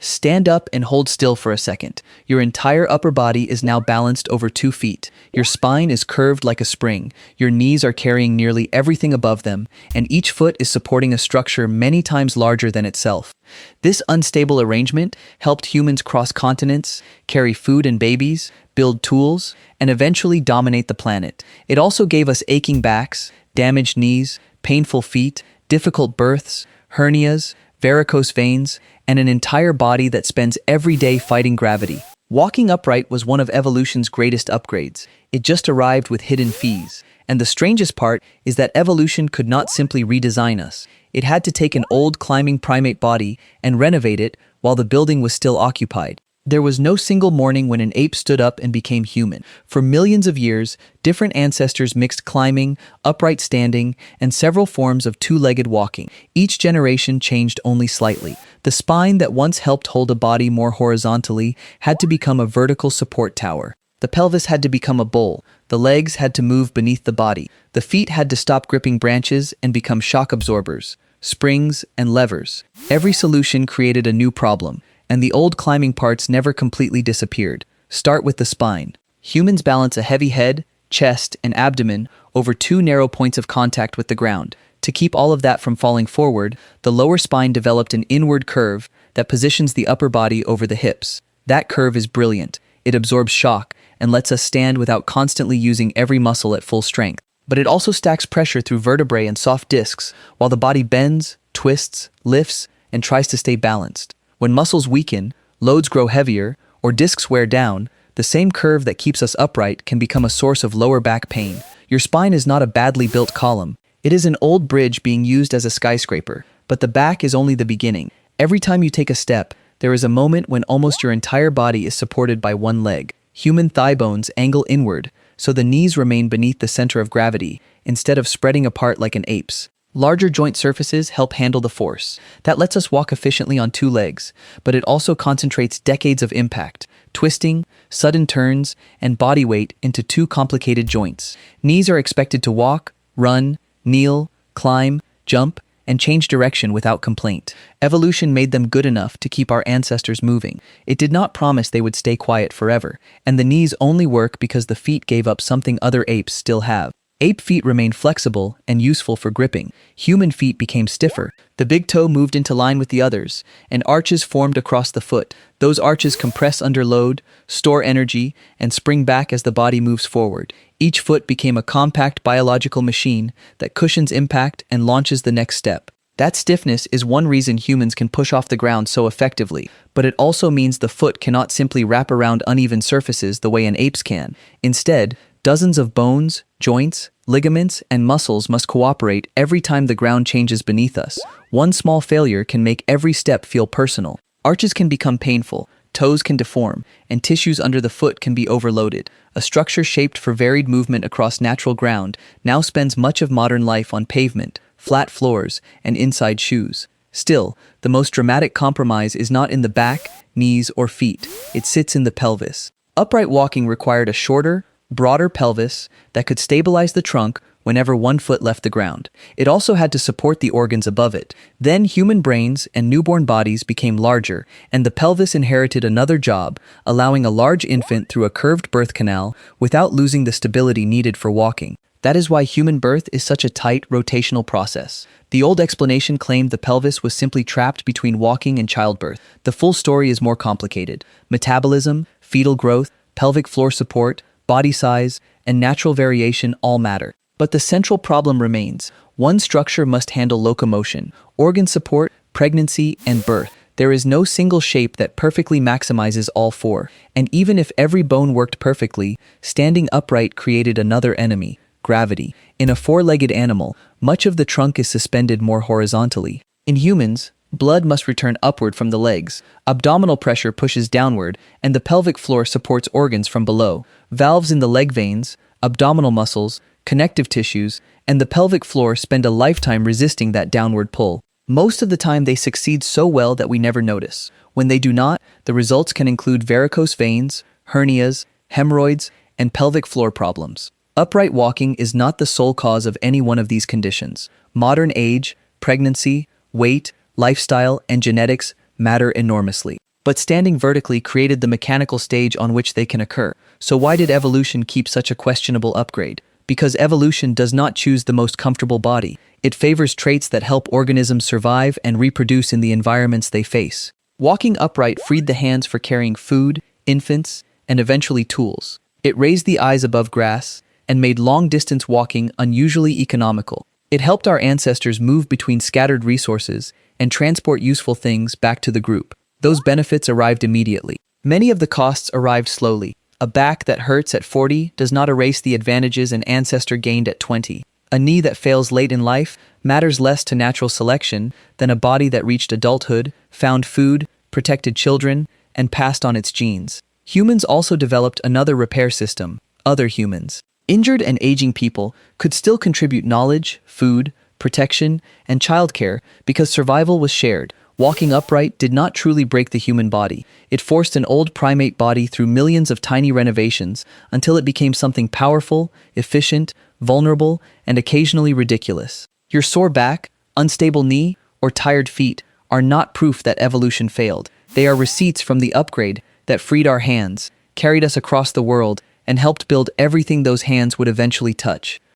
Stand up and hold still for a second. Your entire upper body is now balanced over 2 feet. Your spine is curved like a spring. Your knees are carrying nearly everything above them, and each foot is supporting a structure many times larger than itself. This unstable arrangement helped humans cross continents, carry food and babies, build tools, and eventually dominate the planet. It also gave us aching backs, damaged knees, painful feet, difficult births, hernias, varicose veins, and an entire body that spends every day fighting gravity. Walking upright was one of evolution's greatest upgrades. It just arrived with hidden fees. And the strangest part is that evolution could not simply redesign us. It had to take an old climbing primate body and renovate it while the building was still occupied. There was no single morning when an ape stood up and became human. For millions of years, different ancestors mixed climbing, upright standing, and several forms of two-legged walking. Each generation changed only slightly. The spine that once helped hold a body more horizontally had to become a vertical support tower. The pelvis had to become a bowl. The legs had to move beneath the body. The feet had to stop gripping branches and become shock absorbers, springs, and levers. Every solution created a new problem, and the old climbing parts never completely disappeared. Start with the spine. Humans balance a heavy head, chest, and abdomen over 2 narrow points of contact with the ground. To keep all of that from falling forward, the lower spine developed an inward curve that positions the upper body over the hips. That curve is brilliant. It absorbs shock and lets us stand without constantly using every muscle at full strength. But it also stacks pressure through vertebrae and soft discs, while the body bends, twists, lifts, and tries to stay balanced. When muscles weaken, loads grow heavier, or discs wear down, the same curve that keeps us upright can become a source of lower back pain. Your spine is not a badly built column. It is an old bridge being used as a skyscraper, but the back is only the beginning. Every time you take a step, there is a moment when almost your entire body is supported by one leg. Human thigh bones angle inward, so the knees remain beneath the center of gravity, instead of spreading apart like an ape's. Larger joint surfaces help handle the force. That lets us walk efficiently on 2 legs, but it also concentrates decades of impact, twisting, sudden turns, and body weight into 2 complicated joints. Knees are expected to walk, run, kneel, climb, jump, and change direction without complaint. Evolution made them good enough to keep our ancestors moving. It did not promise they would stay quiet forever, and the knees only work because the feet gave up something other apes still have. Ape feet remained flexible and useful for gripping. Human feet became stiffer. The big toe moved into line with the others, and arches formed across the foot. Those arches compress under load, store energy, and spring back as the body moves forward. Each foot became a compact biological machine that cushions impact and launches the next step. That stiffness is one reason humans can push off the ground so effectively, but it also means the foot cannot simply wrap around uneven surfaces the way an ape's can. Instead, dozens of bones, joints, ligaments, and muscles must cooperate every time the ground changes beneath us. One small failure can make every step feel personal. Arches can become painful, toes can deform, and tissues under the foot can be overloaded. A structure shaped for varied movement across natural ground now spends much of modern life on pavement, flat floors, and inside shoes. Still, the most dramatic compromise is not in the back, knees, or feet. It sits in the pelvis. Upright walking required a shorter, broader pelvis that could stabilize the trunk whenever one foot left the ground. It also had to support the organs above it. Then human brains and newborn bodies became larger, and the pelvis inherited another job, allowing a large infant through a curved birth canal without losing the stability needed for walking. That is why human birth is such a tight, rotational process. The old explanation claimed the pelvis was simply trapped between walking and childbirth. The full story is more complicated. Metabolism, fetal growth, pelvic floor support, body size, and natural variation all matter. But the central problem remains. One structure must handle locomotion, organ support, pregnancy, and birth. There is no single shape that perfectly maximizes all 4. And even if every bone worked perfectly, standing upright created another enemy: gravity. In a 4-legged animal, much of the trunk is suspended more horizontally. In humans, blood must return upward from the legs. Abdominal pressure pushes downward, and the pelvic floor supports organs from below. Valves in the leg veins, abdominal muscles, connective tissues, and the pelvic floor spend a lifetime resisting that downward pull. Most of the time they succeed so well that we never notice. When they do not, the results can include varicose veins, hernias, hemorrhoids, and pelvic floor problems. Upright walking is not the sole cause of any one of these conditions. Modern age, pregnancy, weight, lifestyle, and genetics matter enormously. But standing vertically created the mechanical stage on which they can occur. So why did evolution keep such a questionable upgrade? Because evolution does not choose the most comfortable body. It favors traits that help organisms survive and reproduce in the environments they face. Walking upright freed the hands for carrying food, infants, and eventually tools. It raised the eyes above grass and made long-distance walking unusually economical. It helped our ancestors move between scattered resources and transport useful things back to the group. Those benefits arrived immediately. Many of the costs arrived slowly. A back that hurts at 40 does not erase the advantages an ancestor gained at 20. A knee that fails late in life matters less to natural selection than a body that reached adulthood, found food, protected children, and passed on its genes. Humans also developed another repair system: other humans. Injured and aging people could still contribute knowledge, food, protection, and childcare because survival was shared. Walking upright did not truly break the human body. It forced an old primate body through millions of tiny renovations until it became something powerful, efficient, vulnerable, and occasionally ridiculous. Your sore back, unstable knee, or tired feet are not proof that evolution failed. They are receipts from the upgrade that freed our hands, carried us across the world, and helped build everything those hands would eventually touch.